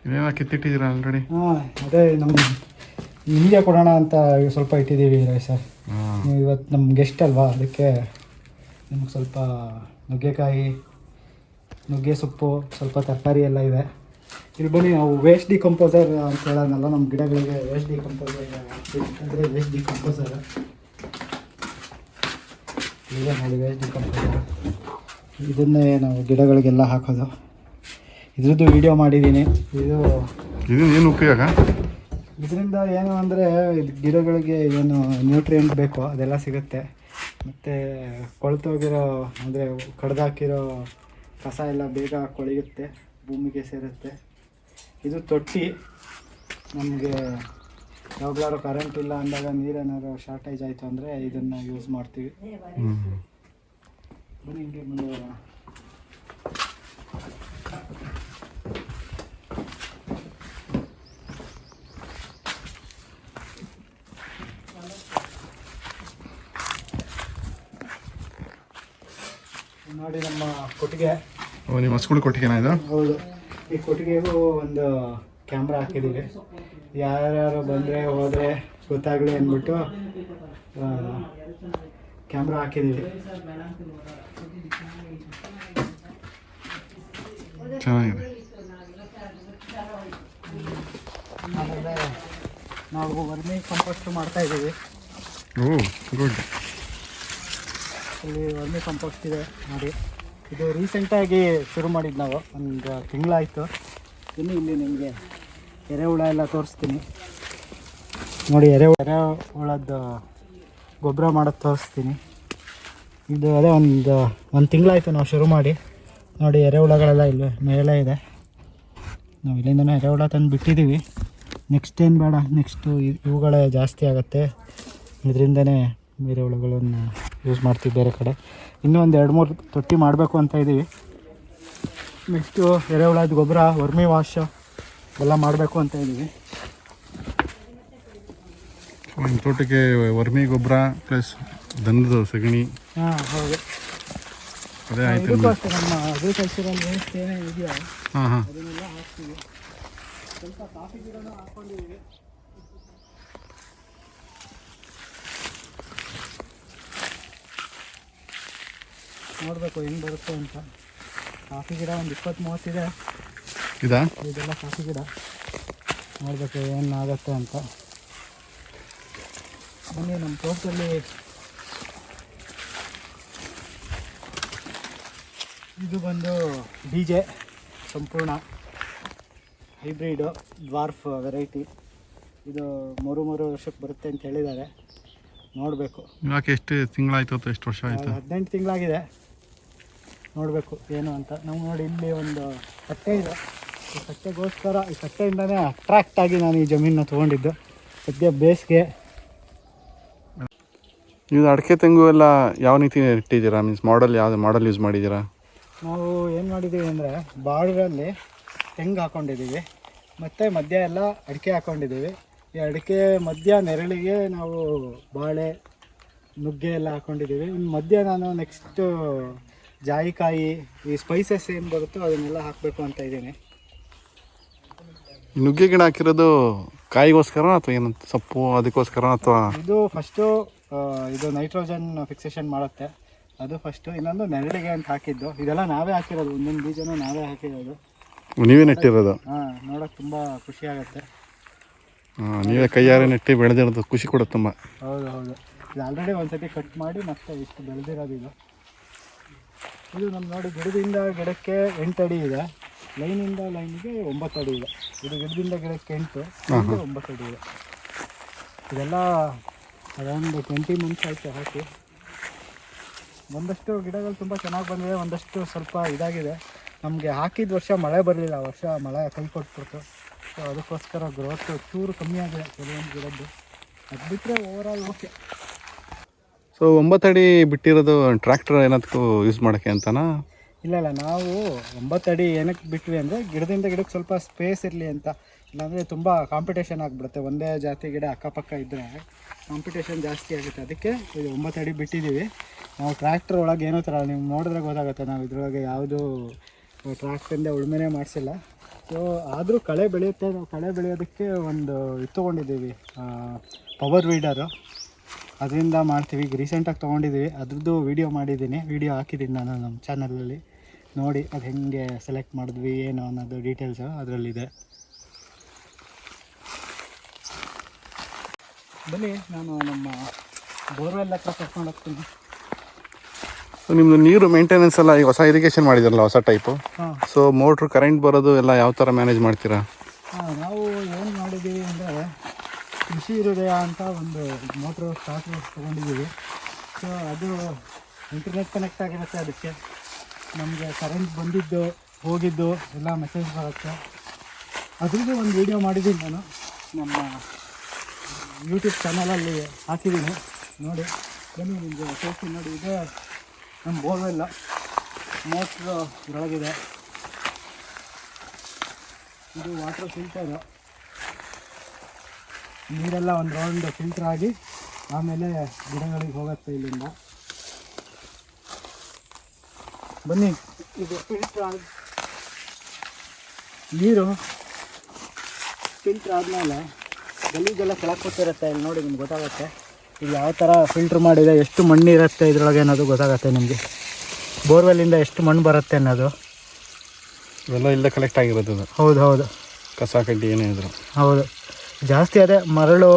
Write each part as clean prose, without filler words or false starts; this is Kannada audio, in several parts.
ಇವೆಲ್ಲ ಕಿತ್ತಿಟ್ಟಿದ್ದೀರಾ ಆಲ್ರೆಡಿ? ಹಾಂ, ಅದೇ ನಿಮಗೆ ಕೊಡೋಣ ಅಂತ ಸ್ವಲ್ಪ ಇಟ್ಟಿದ್ದೀವಿ ಸರ್. ನೀವು ಇವತ್ತು ನಮ್ಮ ಗೆಸ್ಟ್ ಅಲ್ವಾ, ಅದಕ್ಕೆ ನಿಮ್ಗೆ ಸ್ವಲ್ಪ ನುಗ್ಗೆಕಾಯಿ, ನುಗ್ಗೆ ಸೊಪ್ಪು, ಸ್ವಲ್ಪ ತರಕಾರಿ ಎಲ್ಲ ಇದೆ. ಇಲ್ಲಿ ಬನ್ನಿ, ನಾವು ವೇಸ್ಟ್ ಡಿಕಂಪೋಸರ್ ಅಂತ ಹೇಳೋಣಲ್ಲ, ನಮ್ಮ ಗಿಡಗಳಿಗೆ ವೇಸ್ಟ್ ಡಿಕಂಪೋಸರ್ ಅಂದರೆ ವೇಸ್ಟ್ ಡಿಕಂಪೋಸರ್ ಇದೆ ನೋಡಿ. ವೇಸ್ಟ್ ಡಿಕಂಪೋಸರ್ ಇದನ್ನೇ ನಾವು ಗಿಡಗಳಿಗೆಲ್ಲ ಹಾಕೋದು. ಇದ್ರದ್ದು ವಿಡಿಯೋ ಮಾಡಿದ್ದೀನಿ. ಇದು ಏನು ಉಪಯೋಗ? ಇದರಿಂದ ಏನು ಅಂದರೆ ಗಿಡಗಳಿಗೆ ಏನು ನ್ಯೂಟ್ರಿಯೆಂಟ್ ಬೇಕೋ ಅದೆಲ್ಲ ಸಿಗುತ್ತೆ. ಮತ್ತು ಕೊಳ್ತೋಗಿರೋ ಅಂದರೆ ಕಡ್ದಾಕಿರೋ ಕಸ ಎಲ್ಲ ಬೇಗ ಕೊಳೆಯುತ್ತೆ, ಭೂಮಿಗೆ ಸೇರುತ್ತೆ. ಇದು ತೊಟ್ಟಿ. ನಮಗೆ ಯಾವಾಗಲಾರು ಕರೆಂಟ್ ಇಲ್ಲ ಅಂದಾಗ, ನೀರೇನಾದ್ರು ಶಾರ್ಟೇಜ್ ಆಯಿತು ಅಂದರೆ ಇದನ್ನು ಯೂಸ್ ಮಾಡ್ತೀವಿ. ಬನ್ನಿ ಹಿಂಗೆ ಮುಂದೆ ಬರೋಣ. ನೋಡಿ ನಮ್ಮ ಕೊಟ್ಟಿಗೆ. ನಿಮ್ಮ ಹಸುಗಳು ಕೊಟ್ಟಿಗೆನಾ ಇದು? ಹೌದು. ಈ ಕೊಟ್ಟಿಗೆಗೂ ಒಂದು ಕ್ಯಾಮ್ರಾ ಹಾಕಿದ್ದೀವಿ. ಯಾರ್ಯಾರು ಬಂದರೆ ಹೋದರೆ ಗೊತ್ತಾಗಲಿ ಅಂದ್ಬಿಟ್ಟು ಕ್ಯಾಮ್ರಾ ಹಾಕಿದ್ದೀವಿ. ಚೆನ್ನಾಗಿದೆ. ಆಮೇಲೆ ನಾವು ವರ್ಮಿ ಕಂಪೋಸ್ಟ್ ಮಾಡ್ತಾಯಿದ್ದೀವಿ. ಗುಡ್. ಇಲ್ಲಿ ವರ್ಮಿ ಕಂಪೋಸ್ಟ್ ಇದೆ ನೋಡಿ. ಇದು ರೀಸೆಂಟಾಗಿ ಶುರು ಮಾಡಿದ್ದು ನಾವು, ಒಂದು ತಿಂಗಳಾಯಿತು. ಇನ್ನು ಇಲ್ಲಿ ನಿಮಗೆ ಎರೆಹುಳ ಎಲ್ಲ ತೋರಿಸ್ತೀನಿ ನೋಡಿ. ಎರೆಹುಳದ್ದು ಗೊಬ್ಬರ ಮಾಡೋದು ತೋರಿಸ್ತೀನಿ. ಇದು ಅದೇ ಒಂದು ತಿಂಗಳಾಯಿತು ನಾವು ಶುರು ಮಾಡಿ. ನೋಡಿ, ಎರೆಹುಳಗಳೆಲ್ಲ ಇಲ್ಲಿ ಮೇಲೆ ಇದೆ. ನಾವು ಇಲ್ಲಿಂದನೇ ಎರೆಹುಳ ತಂದು ಬಿಟ್ಟಿದ್ದೀವಿ. ನೆಕ್ಸ್ಟ್ ಏನು ಬೇಡ, ನೆಕ್ಸ್ಟು ಇವುಗಳೇ ಜಾಸ್ತಿ ಆಗುತ್ತೆ. ಇದರಿಂದನೇ ಬೇರೆ ಹುಳುಗಳನ್ನು ಯೂಸ್ ಮಾಡ್ತೀವಿ ಬೇರೆ ಕಡೆ. ಇನ್ನೂ ಒಂದು 2-3 ತೊಟ್ಟಿ ಮಾಡಬೇಕು ಅಂತ ಇದ್ದೀವಿ. ನೆಕ್ಸ್ಟು ಎರೆಹುಳದ ಗೊಬ್ಬರ, ವರ್ಮಿ ವಾಶ್ ಎಲ್ಲ ಮಾಡಬೇಕು ಅಂತ ಇದ್ದೀವಿ. ನಿಮ್ಮ ತೋಟಕ್ಕೆ ವರ್ಮಿ ಗೊಬ್ಬರ ಪ್ಲಸ್ ದನದ ಸಗಣಿ. ಹಾಂ, ಹೌದು. ಅದೇ ಆಯ್ತು. ಇದಕ್ಕೂ ಅಷ್ಟೇ, ನಮ್ಮ ಅಗ್ರಿಕಲ್ಚರಲ್ ವೇಸ್ಟ್ ಏನೇ ಇದೆಯೋ ಅದನ್ನೆಲ್ಲ ಹಾಕ್ತೀವಿ. ಸ್ವಲ್ಪ ಕಾಫಿ ಗಿಡನೂ ಹಾಕ್ಕೊಂಡಿದ್ದೀವಿ. ನೋಡಬೇಕು ಹೆಂಗೆ ಬರುತ್ತೆ ಅಂತ. ಕಾಫಿ ಗಿಡ ಒಂದು 20-30 ಇದೆ. ಇದೆಲ್ಲ ಕಾಫಿ ಗಿಡ. ನೋಡಬೇಕು ಏನಾಗುತ್ತೆ ಅಂತ. ಬನ್ನಿ, ನಮ್ಮ ತೋಟದಲ್ಲಿ ಇದು ಬಂದು DJ ಸಂಪೂರ್ಣ ಹೈಬ್ರಿಡು ಡ್ವಾರ್ಫ್ ವೆರೈಟಿ. ಇದು 3 ವರ್ಷಕ್ಕೆ ಬರುತ್ತೆ ಅಂತ ಹೇಳಿದ್ದಾರೆ. ನೋಡಬೇಕು. ಯಾಕೆ ಎಷ್ಟು ತಿಂಗಳಾಯ್ತು? ಎಷ್ಟು ವರ್ಷ ಆಯಿತು? 18 ತಿಂಗಳಾಗಿದೆ. ನೋಡಬೇಕು ಏನು ಅಂತ. ನಾವು ನೋಡಿ, ಇಲ್ಲಿ ಒಂದು ಕಟ್ಟೆ ಇದೆ. ಈ ಕಟ್ಟೆಗೋಸ್ಕರ, ಈ ಕಟ್ಟೆಯಿಂದನೇ ಅಟ್ರಾಕ್ಟ್ ಆಗಿ ನಾನು ಈ ಜಮೀನನ್ನ ತೊಗೊಂಡಿದ್ದು. ಸದ್ಯ ಬೇಸಿಗೆ. ನೀವು ಅಡಿಕೆ ತೆಂಗು ಎಲ್ಲ ಯಾವ ರೀತಿ ಇಟ್ಟಿದ್ದೀರಾ? ಮೀನ್ಸ್ ಯಾವುದು ಮಾಡೆಲ್ ಯೂಸ್ ಮಾಡಿದ್ದೀರಾ? ನಾವು ಏನು ಮಾಡಿದ್ದೀವಿ ಅಂದರೆ, ಬಾಳಲ್ಲಿ ತೆಂಗು ಹಾಕ್ಕೊಂಡಿದ್ದೀವಿ, ಮತ್ತು ಮಧ್ಯ ಎಲ್ಲ ಅಡಿಕೆ ಹಾಕ್ಕೊಂಡಿದ್ದೀವಿ. ಈ ಅಡಿಕೆ ಮಧ್ಯ ನೆರಳಿಗೆ ನಾವು ಬಾಳೆ, ನುಗ್ಗೆ ಎಲ್ಲ ಹಾಕ್ಕೊಂಡಿದ್ದೀವಿ. ಇನ್ನು ಮಧ್ಯ ನಾನು ನೆಕ್ಸ್ಟು ಜಾಯಿಕಾಯಿ, ಈ ಸ್ಪೈಸಸ್ ಏನು ಬರುತ್ತೋ ಅದನ್ನೆಲ್ಲ ಹಾಕಬೇಕು ಅಂತ ಇದ್ದೀನಿ. ನುಗ್ಗೆ ಗಿಡ ಹಾಕಿರೋದು ಕಾಯಿಗೋಸ್ಕರ ಅಥವಾ ಏನಂತ, ಸೊಪ್ಪು ಅದಕ್ಕೋಸ್ಕರ ಅಥವಾ? ಇದು ಫಸ್ಟು ಇದು ನೈಟ್ರೋಜನ್ ಫಿಕ್ಸೇಷನ್ ಮಾಡುತ್ತೆ, ಅದು ಫಸ್ಟು. ಇನ್ನೊಂದು ನೆರಳಿಗೆ ಅಂತ ಹಾಕಿದ್ದು. ಇದೆಲ್ಲ ನಾವೇ ಹಾಕಿರೋದು, ಒಂದೊಂದು ಬೀಜನೂ ನಾವೇ ಹಾಕಿರೋದು. ನೀವೇ ನೆಟ್ಟಿರೋದು? ಹಾಂ, ನೋಡೋಕೆ ತುಂಬ ಖುಷಿ ಆಗುತ್ತೆ. ನೀವೇ ಕೈಯಾರೆ ನೆಟ್ಟಿ ಬೆಳೆದಿರೋದು ಖುಷಿ ಕೊಡುತ್ತೆ ತುಂಬ. ಹೌದು. ಇದು ಆಲ್ರೆಡಿ ಒಂದು ಸತಿ ಕಟ್ ಮಾಡಿ ಮತ್ತೆ ಇಷ್ಟು ಬೆಳೆದಿರೋದು ಇದು. ನಮ್ಮ ನೋಡಿ, ಗಿಡದಿಂದ ಗಿಡಕ್ಕೆ 8 ಅಡಿ ಇದೆ. ಲೈನಿಂದ ಲೈನಿಗೆ 9 ಅಡಿ ಇದೆ. ಇದು ಗಿಡದಿಂದ ಗಿಡಕ್ಕೆ 8, 9 ಅಡಿ ಇದೆ. ಇದೆಲ್ಲ ಅದೊಂದು 20 ಮಂತ್ಸ್ ಆಯಿತು ಹಾಕಿ. ಒಂದಷ್ಟು ಗಿಡಗಳು ತುಂಬ ಚೆನ್ನಾಗಿ ಬಂದಿದೆ, ಒಂದಷ್ಟು ಸ್ವಲ್ಪ ಇದಾಗಿದೆ. ನಮಗೆ ಹಾಕಿದ ವರ್ಷ ಮಳೆ ಬರಲಿಲ್ಲ. ವರ್ಷ ಮಳೆ ಕೈ ಕೊಟ್ಬಿಡ್ತು. ಸೊ ಅದಕ್ಕೋಸ್ಕರ ಗ್ರೋತ್ ಚೂರು ಕಮ್ಮಿ ಆಗಿದೆ ಕೆಲವೊಂದು ಗಿಡದ್ದು. ಅದು ಬಿಟ್ಟರೆ ಓವರಾಲ್ ಓಕೆ. ಸೊ 9 ಅಡಿ ಬಿಟ್ಟಿರೋದು ಟ್ರ್ಯಾಕ್ಟರ್ ಏನದಕ್ಕೂ ಯೂಸ್ ಮಾಡೋಕ್ಕೆ ಅಂತನಾ? ಇಲ್ಲ, ನಾವು 9 ಅಡಿ ಏನಕ್ಕೆ ಬಿಟ್ವಿ ಅಂದರೆ, ಗಿಡದಿಂದ ಗಿಡಕ್ಕೆ ಸ್ವಲ್ಪ ಸ್ಪೇಸ್ ಇರಲಿ ಅಂತ. ಇಲ್ಲಾಂದರೆ ತುಂಬ ಕಾಂಪಿಟೇಷನ್ ಆಗಿಬಿಡುತ್ತೆ. ಒಂದೇ ಜಾತಿ ಗಿಡ ಅಕ್ಕಪಕ್ಕ ಇದ್ದರೆ ಕಾಂಪಿಟೇಷನ್ ಜಾಸ್ತಿ ಆಗುತ್ತೆ. ಅದಕ್ಕೆ ಇದು 9 ಅಡಿ ಬಿಟ್ಟಿದ್ದೀವಿ. ನಾವು ಟ್ರ್ಯಾಕ್ಟರ್ ಒಳಗೆ ಏನೋ ಥರ ನೀವು ನೋಡಿದ್ರೆ ಗೊತ್ತಾಗುತ್ತೆ. ನಾವು ಇದ್ರೊಳಗೆ ಯಾವುದು ಟ್ರ್ಯಾಕ್ಟರಿಂದ ಉಳುಮೆನೇ ಮಾಡಿಸಿಲ್ಲ. ಸೊ ಆದರೂ ಕಳೆ ಬೆಳೆಯುತ್ತೆ. ನಾವು ಕಳೆ ಬೆಳೆಯೋದಕ್ಕೆ ಒಂದು ಇದು ತೊಗೊಂಡಿದ್ದೀವಿ, ಪವರ್ ವೀಡರು. ಅದರಿಂದ ಮಾಡ್ತೀವಿ. ಈಗ ರೀಸೆಂಟಾಗಿ ತೊಗೊಂಡಿದ್ದೀವಿ, ಅದ್ರದ್ದು ವೀಡಿಯೋ ಮಾಡಿದ್ದೀನಿ, ವೀಡಿಯೋ ಹಾಕಿದ್ದೀನಿ ನಾನು ನಮ್ಮ ಚಾನಲಲ್ಲಿ. ನೋಡಿ ಅದು ಹೆಂಗೆ ಸೆಲೆಕ್ಟ್ ಮಾಡಿದ್ವಿ ಏನು ಅನ್ನೋದು ಡೀಟೇಲ್ಸು ಅದರಲ್ಲಿದೆ. ಬನ್ನಿ ನಾನು ನಮ್ಮ ಬೋರ್ವೆಲ್ ಹತ್ರ ಕರ್ಕೊಂಡು ಹೋಗ್ತೀನಿ. ಸೊ ನಿಮ್ಮದು ನೀರು ಮೇಂಟೆನೆನ್ಸ್ ಎಲ್ಲ ಈಗ ಹೊಸ ಇರಿಗೇಷನ್ ಮಾಡಿದಾರಲ್ಲ, ಹೊಸ ಟೈಪು. ಹಾಂ. ಸೊ ಮೋಟ್ರ್ ಕರೆಂಟ್ ಬರೋದು ಎಲ್ಲ ಯಾವ ಥರ ಮ್ಯಾನೇಜ್ ಮಾಡ್ತೀರಾ? ನಾವು ಏನು ಮಾಡಿದ್ದೀವಿ ಅಂದರೆ ಕೃಷಿ ಹೃದಯ ಅಂತ ಒಂದು ಮೋಟ್ರು ಸ್ಟಾರ್ಟ್ರು ತೊಗೊಂಡಿದ್ದೀವಿ. ಸೊ ಅದು ಇಂಟರ್ನೆಟ್ ಕನೆಕ್ಟ್ ಆಗಿರುತ್ತೆ. ಅದಕ್ಕೆ ನಮಗೆ ಕರೆಂಟ್ ಬಂದಿದ್ದು ಹೋಗಿದ್ದು ಎಲ್ಲ ಮೆಸೇಜ್ ಬರುತ್ತೆ. ಅದ್ರದ್ದು ಒಂದು ವೀಡಿಯೋ ಮಾಡಿದ್ದೀನಿ ನಾನು ನಮ್ಮ ಯೂಟ್ಯೂಬ್ ಚಾನಲಲ್ಲಿ ಹಾಕಿದ್ದೀನಿ, ನೋಡಿ. ಬನ್ನಿ ನಿಮಗೆ ತೋರಿಸ್ತೀನಿ. ನೋಡಿ, ಇದೆ ನಮ್ಮ ಬೋರ್ವೆಲ್ಲ. ಮೋಟ್ರು ಒಳಗಿದೆ. ಇದು ವಾಟರ್ ಫಿಲ್ಟರು. ನೀರೆಲ್ಲ ಒಂದು ರೌಂಡ್ ಫಿಲ್ಟರ್ ಆಗಿ ಆಮೇಲೆ ಗಿಡಗಳಿಗೆ ಹೋಗುತ್ತೆ ಇಲ್ಲಿಂದ. ಬನ್ನಿ, ಇದು ಫಿಲ್ಟರ್ ನೀರು ಫಿಲ್ಟ್ರ್ ಆದಮೇಲೆ ಗಲೀಜೆಲ್ಲ ಕೆಳಗೆ ಕೂತಿರುತ್ತೆ. ಇಲ್ಲಿ ನೋಡಿ, ನಿಮ್ಗೆ ಗೊತ್ತಾಗುತ್ತೆ ಇದು ಯಾವ ಥರ ಫಿಲ್ಟ್ರ್ ಮಾಡಿದೆ, ಎಷ್ಟು ಮಣ್ಣು ಇರುತ್ತೆ ಇದರೊಳಗೆ ಅನ್ನೋದು ಗೊತ್ತಾಗುತ್ತೆ ನಿಮಗೆ. ಬೋರ್ವೆಲ್ಲಿಂದ ಎಷ್ಟು ಮಣ್ಣು ಬರುತ್ತೆ ಅನ್ನೋದು ಇವೆಲ್ಲ ಇಲ್ಲೇ ಕಲೆಕ್ಟ್ ಆಗಿರೋದು. ಹೌದು ಹೌದು. ಕಸ ಕಡ್ಡಿ ಏನೇ ಇದ್ರು ಹೌದು, ಜಾಸ್ತಿ ಅದೇ ಮರಳು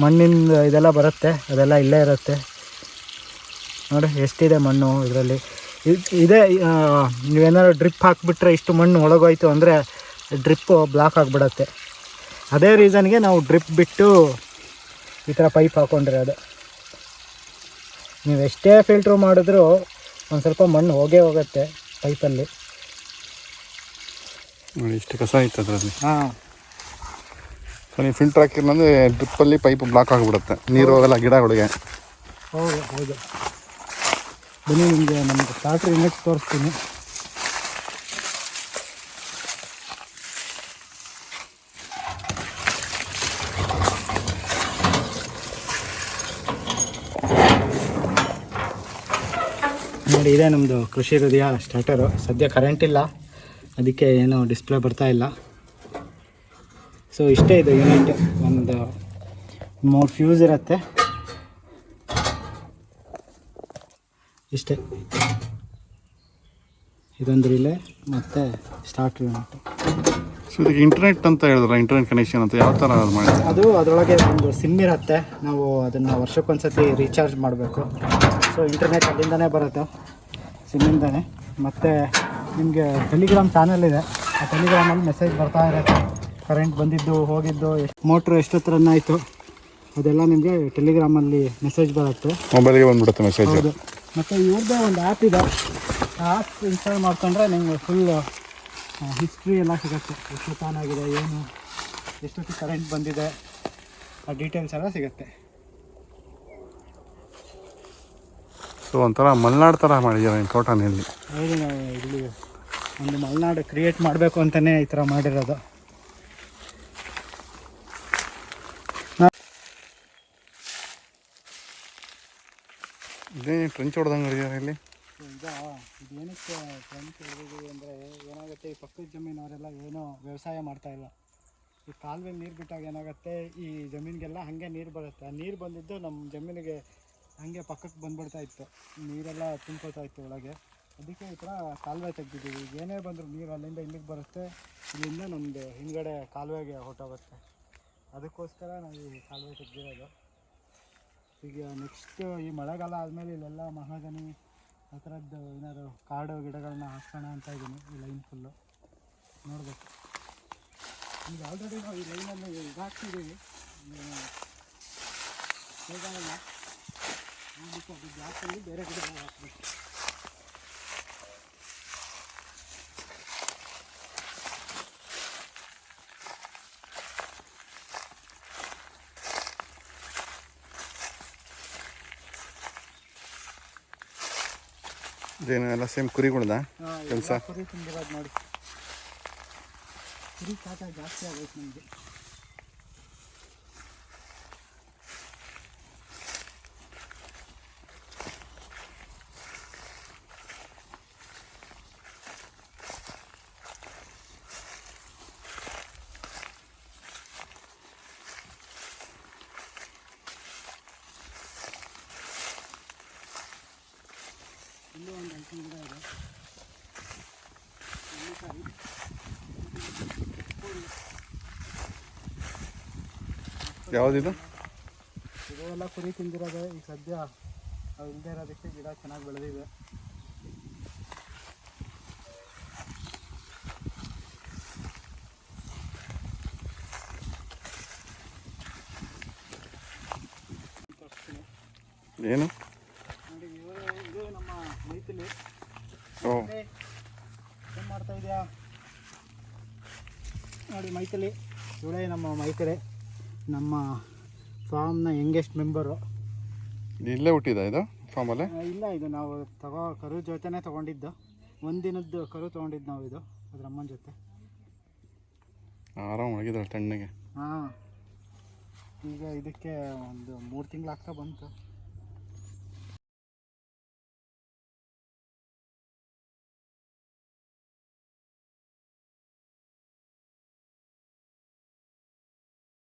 ಮಣ್ಣಿಂದ ಇದೆಲ್ಲ ಬರುತ್ತೆ, ಅದೆಲ್ಲ ಇಲ್ಲೇ ಇರುತ್ತೆ. ನೋಡಿ ಎಷ್ಟಿದೆ ಮಣ್ಣು ಇದರಲ್ಲಿ. ಇದೇ ನೀವೇನಾದ್ರು ಡ್ರಿಪ್ ಹಾಕಿಬಿಟ್ರೆ ಇಷ್ಟು ಮಣ್ಣು ಒಳಗೋಯ್ತು ಅಂದರೆ ಡ್ರಿಪ್ಪು ಬ್ಲಾಕ್ ಆಗಿಬಿಡತ್ತೆ. ಅದೇ ರೀಸನ್ಗೆ ನಾವು ಡ್ರಿಪ್ ಬಿಟ್ಟು ಈ ಥರ ಪೈಪ್ ಹಾಕ್ಕೊಂಡಿರೋದು. ನೀವು ಎಷ್ಟೇ ಫಿಲ್ಟ್ರು ಮಾಡಿದ್ರೂ ಒಂದು ಸ್ವಲ್ಪ ಮಣ್ಣು ಹೋಗೇ ಹೋಗುತ್ತೆ ಪೈಪಲ್ಲಿ. ನೋಡಿ ಇಷ್ಟು ಕಸ ಇತ್ತು ಅದರಲ್ಲಿ. ಹಾಂ. ಸೊ ನೀವು ಫಿಲ್ಟ್ರ್ ಹಾಕಿರಂದ್ರೆ ಡ್ರಿಪ್ಪಲ್ಲಿ ಪೈಪ್ ಬ್ಲಾಕ್ ಆಗಿಬಿಡುತ್ತೆ, ನೀರು ಹೋಗಲ್ಲ ಗಿಡಗಳಿಗೆ. ಹೌದು ಹೌದು. ಬನ್ನಿ ನಿಮಗೆ ನಮಗೆ ಸ್ಟಾರ್ಟ್ರ್ ಇಮೇಜ್ ತೋರಿಸ್ತೀನಿ. ನೋಡಿ, ಇದೇ ನಮ್ಮದು ಕೃಷಿ ಹೃದಯ ಸ್ಟಾರ್ಟರು. ಸದ್ಯ ಕರೆಂಟ್ ಇಲ್ಲ, ಅದಕ್ಕೆ ಏನೂ ಡಿಸ್ಪ್ಲೇ ಬರ್ತಾ ಇಲ್ಲ. ಸೊ ಇಷ್ಟೇ ಇದು ಯೂನಿಟ್. ಒಂದು 3 ಫ್ಯೂಸ್ ಇರುತ್ತೆ, ಇಷ್ಟೇ. ಇದೊಂದು ರಿಲೇ ಮತ್ತು ಸ್ಟಾರ್ಟ್ ಯೂನಿಟ್. ಸೊ ಇದಕ್ಕೆ ಇಂಟರ್ನೆಟ್ ಅಂತ ಹೇಳಿದ್ರೆ, ಇಂಟರ್ನೆಟ್ ಕನೆಕ್ಷನ್ ಅಂತ ಯಾವ ಥರ ಮಾಡಿ? ಅದು ಅದರೊಳಗೆ ಒಂದು ಸಿಮ್ ಇರುತ್ತೆ, ನಾವು ಅದನ್ನು ವರ್ಷಕ್ಕೊಂದ್ಸತಿ ರೀಚಾರ್ಜ್ ಮಾಡಬೇಕು. ಸೊ ಇಂಟರ್ನೆಟ್ ಅಲ್ಲಿಂದನೇ ಬರುತ್ತೆ, ಸಿಮ್ಮಿಂದನೇ. ಮತ್ತು ನಿಮಗೆ ಟೆಲಿಗ್ರಾಮ್ ಚಾನಲ್ ಇದೆ, ಆ ಟೆಲಿಗ್ರಾಮಲ್ಲಿ ಮೆಸೇಜ್ ಬರ್ತಾ ಇರುತ್ತೆ, ಕರೆಂಟ್ ಬಂದಿದ್ದು ಹೋಗಿದ್ದು, ಮೋಟ್ರು ಎಷ್ಟೊತ್ತು ರನ್ ಆಯಿತು ಅದೆಲ್ಲ ನಿಮಗೆ ಟೆಲಿಗ್ರಾಮಲ್ಲಿ ಮೆಸೇಜ್ ಬರುತ್ತೆ, ಮೊಬೈಲ್ಗೆ ಬಂದುಬಿಡುತ್ತೆ ಮೆಸೇಜ್. ಹೌದು. ಮತ್ತು ಇವ್ರದ್ದೇ ಒಂದು ಆ್ಯಪ್ ಇದೆ, ಆ ಆ್ಯಪ್ ಇನ್ಸ್ಟಾಲ್ ಮಾಡ್ಕೊಂಡ್ರೆ ನಿಮಗೆ ಫುಲ್ ಹಿಸ್ಟ್ರಿ ಎಲ್ಲ ಸಿಗುತ್ತೆ. ಎಷ್ಟು ಆನ್ ಆಗಿದೆ, ಏನು ಎಷ್ಟೊತ್ತು ಕರೆಂಟ್ ಬಂದಿದೆ, ಆ ಡೀಟೇಲ್ಸ್ ಎಲ್ಲ ಸಿಗುತ್ತೆ. ಸೊ ಒಂಥರ ಮಲೆನಾಡು ಥರ ಮಾಡಿದ್ದಾರೆ ತೋಟನಲ್ಲಿ. ಹೌದು, ನಾವು ಇಲ್ಲಿ ಒಂದು ಮಲೆನಾಡು ಕ್ರಿಯೇಟ್ ಮಾಡಬೇಕು ಅಂತಲೇ ಈ ಥರ ಮಾಡಿರೋದು. ಇದೇ ಟ್ರೆಂಚ್ ಹೊಡೆದಂಗೆ ಹೊಡಿದ್ದಾರೆ ಇಲ್ಲಿ. ಈಗ ಇದೇನಕ್ಕೆ ಟ್ರೆಂಚ್ ಹೊಡೆದಿದ್ದೀವಿ ಅಂದರೆ ಏನಾಗುತ್ತೆ, ಈ ಪಕ್ಕದ ಜಮೀನವರೆಲ್ಲ ಏನೋ ವ್ಯವಸಾಯ ಮಾಡ್ತಾಯಿಲ್ಲ. ಈ ಕಾಲುವೆ ನೀರು ಬಿಟ್ಟಾಗ ಏನಾಗುತ್ತೆ, ಈ ಜಮೀನಿಗೆಲ್ಲ ಹಾಗೆ ನೀರು ಬರುತ್ತೆ. ಆ ನೀರು ಬಂದಿದ್ದು ನಮ್ಮ ಜಮೀನಿಗೆ ಹಾಗೆ ಪಕ್ಕಕ್ಕೆ ಬಂದ್ಬಿಡ್ತಾ ಇತ್ತು, ನೀರೆಲ್ಲ ತುಂಬ್ಕೊಳ್ತಾ ಇತ್ತು ಒಳಗೆ. ಅದಕ್ಕೆ ಈ ಥರ ಕಾಲುವೆ ತೆಗ್ದಿದ್ದೀವಿ. ಈಗ ಏನೇ ಬಂದರೂ ನೀರು ಅಲ್ಲಿಂದ ಇಲ್ಲಿಗೆ ಬರುತ್ತೆ, ಇಲ್ಲಿಂದ ನಮ್ಮದು ಹಿಂದ್ಗಡೆ ಕಾಲುವೆಗೆ ಹೊರಟೋಗುತ್ತೆ. ಅದಕ್ಕೋಸ್ಕರ ನಾವು ಈ ಕಾಲುವೆ ತೆಗ್ದಿರೋದು. ಈಗ ನೆಕ್ಸ್ಟ್ ಈ ಮಳೆಗಾಲ ಆದಮೇಲೆ ಇಲ್ಲೆಲ್ಲ ಮಹಾಗನಿ ಆ ಥರದ್ದು ಏನಾದ್ರು ಕಾಡು ಗಿಡಗಳನ್ನ ಹಾಕ್ಸೋಣ ಅಂತ ಇದ್ದೀನಿ. ಈ ಲೈನ್ ಫುಲ್ಲು ನೋಡಬೇಕು. ಈಗ ಆಲ್ರೆಡಿ ನಾವು ಈ ಲೈನಲ್ಲಿ ಇದು ಹಾಕ್ತಿದ್ದೀವಿ, ಹೇಗಾಗಲ್ಲ ನೋಡಬೇಕು. ಅದು ಗ್ಯಾಸಲ್ಲಿ ಬೇರೆ ಗಿಡ ಹಾಕ್ಬೇಕು. ಇದೇನು ಎಲ್ಲ ಸೇಮ್ ಕುರಿಗಳ್ದ ಕೆಲಸ? ಕುರಿ ತುಂಬಿರೋದು ನೋಡಿ, ಕುರಿ ಕಾಟ ಜಾಸ್ತಿ ಆಗೋಯ್ತು ನಮಗೆ. ಇಲ್ಲೂ ಒಂದು ಹಲಸಿನ ಗಿಡ ಇದೆ. ನೆಲ್ಲಿಕಾಯಿ. ಯಾವುದಿದು? ಇದೆಲ್ಲ ಕುರಿ ತಿಂದಿರೋದು. ಈಗ ಸದ್ಯ ಅವು ಇಲ್ಲದೆ ಇರೋದಕ್ಕೆ ಗಿಡ ಚೆನ್ನಾಗಿ ಬೆಳೆದಿದೆ. ಏನು? ನೋಡಿ ಇದು ನಮ್ಮ ಮೈಥಿಲಿ. ಓ, ಏನು ಮಾಡ್ತಾ ಇದೆಯಾ ನೋಡಿ ಮೈಥಿಲಿ. ಇವಳೇ ನಮ್ಮ ಮೈಥಿಲಿ, ನಮ್ಮ ಫಾರ್ಮ್ನ ಯಂಗೆಸ್ಟ್ ಮೆಂಬರು. ಇಲ್ಲೇ ಹುಟ್ಟಿದ ಇದು ಫಾರ್ಮಲ್ಲೇ? ಇಲ್ಲ, ಇದು ನಾವು ಕರು ಜೊತೆನೇ ತೊಗೊಂಡಿದ್ದು. ಒಂದಿನದ್ದು ಕರು ತೊಗೊಂಡಿದ್ದು ನಾವು. ಇದು ಅದ್ರ ಅಮ್ಮನ ಜೊತೆ. ಆರಾಮ್ ಒಣಗಿದಾಳೆ ತಣ್ಣಗೆ. ಹಾಂ, ಈಗ ಇದಕ್ಕೆ ಒಂದು 3 ತಿಂಗಳಾಗ್ತಾ ಬಂತು.